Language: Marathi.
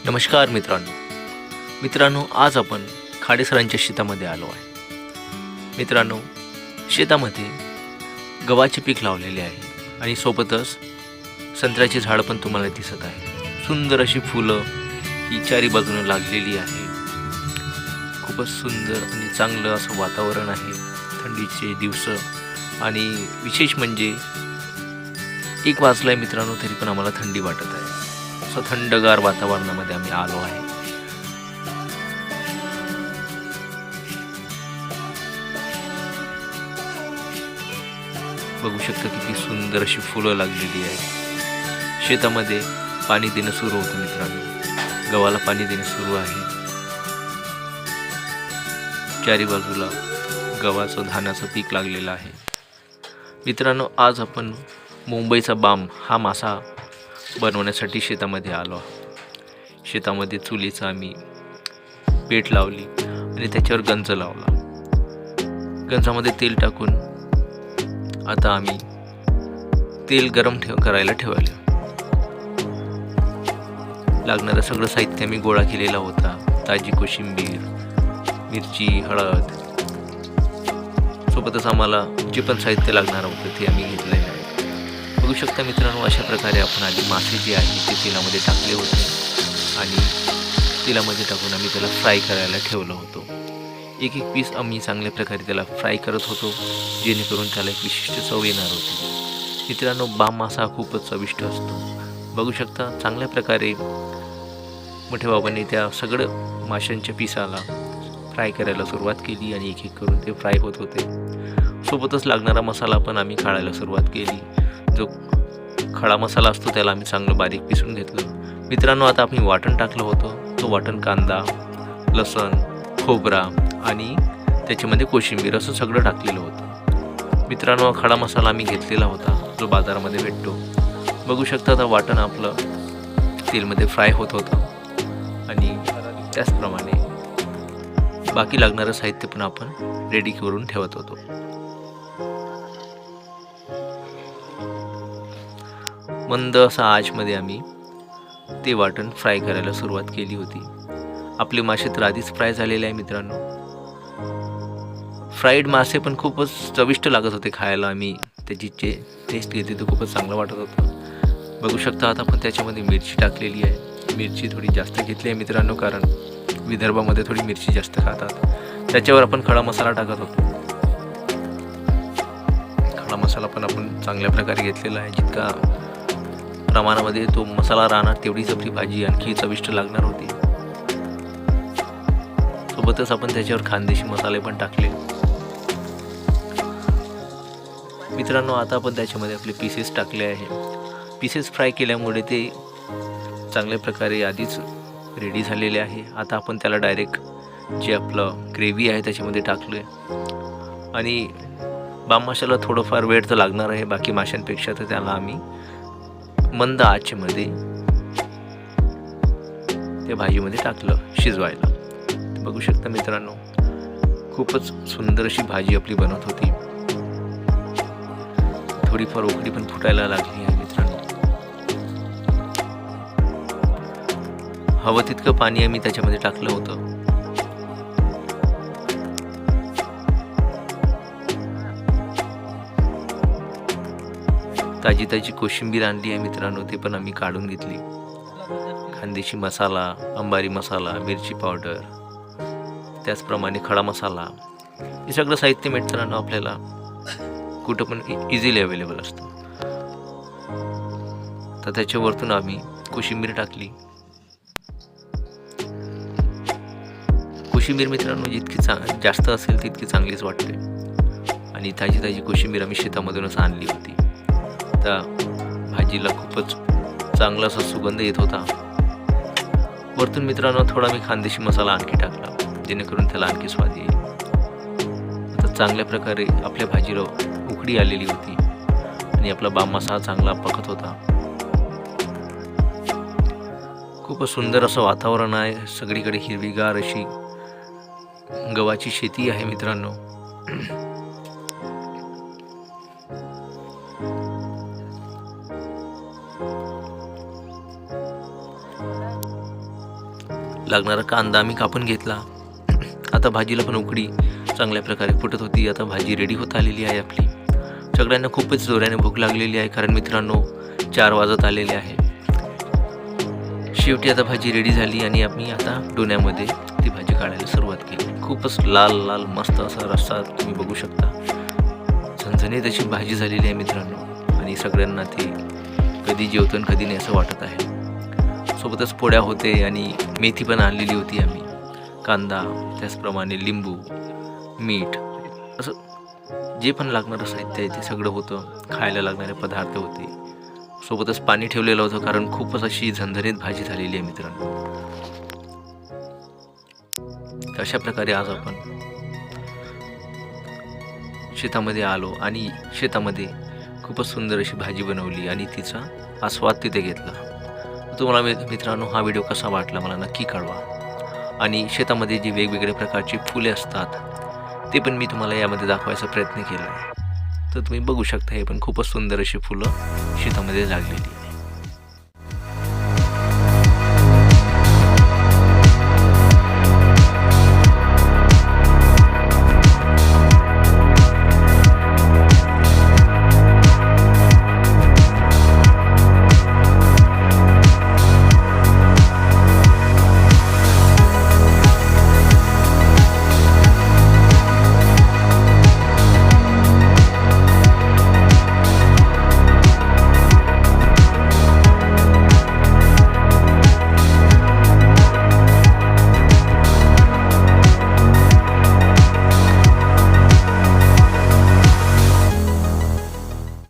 नमस्कार मित्रांनो, आज आपण खाडेसरांच्या शेतामध्ये आलो आहे. मित्रांनो, शेतामध्ये गव्हाचे पीक लावलेले आहे आणि सोबतच संत्र्याची झाड पण तुम्हाला दिसत आहे. सुंदर अशी फुलं ही चारी बाजूने लागलेली आहे. खूपच सुंदर आणि चांगलं असं वातावरण आहे. थंडीचे दिवस आणि विशेष म्हणजे 1 वाजलाय मित्रांनो, तरी पण आम्हाला थंडी वाटत आहे. असं थंडगार वातावरणामध्ये आम्ही आलो आहे. बघू शकता किती सुंदर अशी फुलं लागलेली आहेत. शेतामध्ये पाणी देणं सुरू होतं मित्रांनो. गव्हाला पाणी देणं सुरू आहे. चारी बाजूला गव्हाचं धानाचं पीक लागलेलं आहे. मित्रांनो, आज आपण मुंबईचा बाम हा मासा बनवण्यासाठी शेतामध्ये आलो आहोत. शेतामध्ये चुलीचं आम्ही पेट लावली आणि त्याच्यावर गंज लावला. गंजामध्ये तेल टाकून आता आम्ही तेल गरम करायला ठेवले. लागणारं सगळं साहित्य आम्ही गोळा केलेला होता. ताजी कोशिंबीर, मिरची, हळद, सोबतच आम्हाला जे पण साहित्य लागणार होतं ते आम्ही घेतलेलं आहे. बघू शकता मित्रांनो, अशा प्रकारे आपण आधी मासे जे आहे ते तेलामध्ये टाकले होते आणि तेलामध्ये टाकून आम्ही त्याला फ्राय करायला ठेवलं होतं. एक पीस आम्ही चांगल्या प्रकारे त्याला फ्राय करत होतो, जेणेकरून त्याला एक विशिष्ट चव येणार होती. मित्रांनो, बाम मासा खूपच चविष्ट असतो. बघू शकता चांगल्या प्रकारे मोठ्या बाबांनी त्या सगळं माशांच्या पिसाला फ्राय करायला सुरुवात केली आणि एक करून ते फ्राय होत होते. सोबतच लागणारा मसाला पण आम्ही काढायला सुरुवात केली. जो खडा मसाला असतो त्याला आम्ही चांगलं बारीक पिसून घेतलं. मित्रांनो, आता आम्ही वाटण टाकलं होतं. तो वाटण कांदा, लसूण, खोबरा आणि त्याच्यामध्ये कोशिंबीर असं सगळं टाकलेलं होतं. मित्रांनो, खडा मसाला आम्ही घेतलेला होता जो बाजारामध्ये भेटतो. बघू शकता आता वाटण आपलं तेलमध्ये फ्राय होत होतं आणि त्याचप्रमाणे बाकी लागणारं साहित्य पण आपण रेडी करून ठेवत होतो. मंद असा आचमध्ये आम्ही ते वाटण फ्राय करायला सुरुवात केली होती. आपले मासे तर आधीच फ्राय झालेले आहे मित्रांनो. फ्राईड मासे पण खूपच चविष्ट लागत होते खायला. आम्ही त्याची टेस्ट घेतली तर खूपच चांगलं वाटत होतं. बघू शकता आता आपण त्याच्यामध्ये मिरची टाकलेली आहे. मिरची थोडी जास्त घेतली आहे मित्रांनो, कारण विदर्भामध्ये थोडी मिरची जास्त खातात. त्याच्यावर आपण खडा मसाला टाकत होतो. खडा मसाला पण आपण चांगल्या प्रकारे घेतलेला आहे. जितका प्रमाणामध्ये तो मसाला राहणार तेवढीच आपली भाजी आणखी चविष्ट लागणार होती. सोबतच आपण त्याच्यावर खानदेशी मसाले पण टाकले. मित्रांनो, आता आपण त्याच्यामध्ये आपले पीसेस टाकले आहे. पीसेस फ्राय केल्यामुळे ते चांगल्या प्रकारे आधीच रेडी झालेले आहे. आता आपण त्याला डायरेक्ट जे आपलं ग्रेव्ही आहे त्याच्यामध्ये टाकलं आहे आणि बाम माशाला थोडंफार वेळ तर लागणार आहे बाकी माशांपेक्षा. तर त्याला आम्ही मंद आचेमध्ये त्या भाजीमध्ये टाकलं शिजवायला. बघू शकता मित्रांनो, खूपच सुंदर अशी भाजी आपली बनत होती. थोडीफार उकळी पण फुटायला लागली आहे मित्रांनो. हवं तितकं पाणी आम्ही त्याच्यामध्ये टाकलं होतं. ताजी कोशिंबीर आणली आहे मित्रांनो, ते पण आम्ही काढून घेतली. खानदेशी मसाला, अंबारी मसाला, मिरची पावडर, त्याचप्रमाणे खडा मसाला, हे सगळं साहित्य मित्रांनो आपल्याला कुठं पण इझिली अवेलेबल असतं. तर त्याच्यावरतून आम्ही कोशिंबीर टाकली. कोशिंबीर मित्रांनो जितकी जास्त असेल तितकी चांगलीच वाटते. आणि ताजी कोशिंबीर आम्ही शेतामधूनच आणली होती. त्या भाजीला खूपच चांगला असा सुगंध येत होता. वरतून मित्रांनो थोडा मी खानदेशी मसाला आणखी टाकला, जेणेकरून त्याला आणखी स्वाद येईल. आता चांगल्या प्रकारे आपल्या भाजीला उकळी आलेली होती आणि आपला बाम मसाला चांगला पकत होता. खूपच सुंदर असं वातावरण आहे. सगळीकडे हिरवीगार अशी गव्हाची शेती आहे मित्रांनो. लागणारा कांदा आम्ही कापून घेतला. आता भाजीला पण उकडी चांगल्या प्रकारे फुटत होती. आता भाजी रेडी होत आलेली आहे आपली. सगळ्यांना खूपच जोराने भूक लागलेली आहे, कारण मित्रांनो 4 वाजत आलेले आहे. शेवटी आता भाजी रेडी झाली आणि आम्ही आता डोण्यामध्ये ती भाजी काढायला सुरुवात केली. खूपच लाल लाल मस्त असा रस्सा तुम्ही बघू शकता. झणझणीत अशी भाजी झालेली आहे मित्रांनो, आणि सगळ्यांना ती कधी जेवतो आणि कधी नाही असं वाटत आहे. सोबतच पोळ्या होते आणि मेथी पण आणलेली होती आम्ही, कांदा, त्याचप्रमाणे लिंबू, मीठ, असं जे पण लागणारं साहित्य आहे ते सगळं होतं. खायला लागणारे पदार्थ होते. सोबतच पाणी ठेवलेलं होतं, कारण खूपच अशी झणझणीत भाजी झालेली आहे मित्रांनो. अशा प्रकारे आज आपण शेतामध्ये आलो आणि शेतामध्ये खूपच सुंदर अशी भाजी बनवली आणि तिचा आस्वाद तिथे घेतला. तुम्हाला मित्रांनो हा व्हिडिओ कसा वाटला मला नक्की कळवा. आणि शेतामध्ये जी वेगवेगळ्या प्रकारची फुले असतात ते पण मी तुम्हाला यामध्ये दाखवायचा प्रयत्न केला आहे. तर तुम्ही बघू शकता, हे पण खूपच सुंदर अशी फुलं शेतामध्ये लागलेली.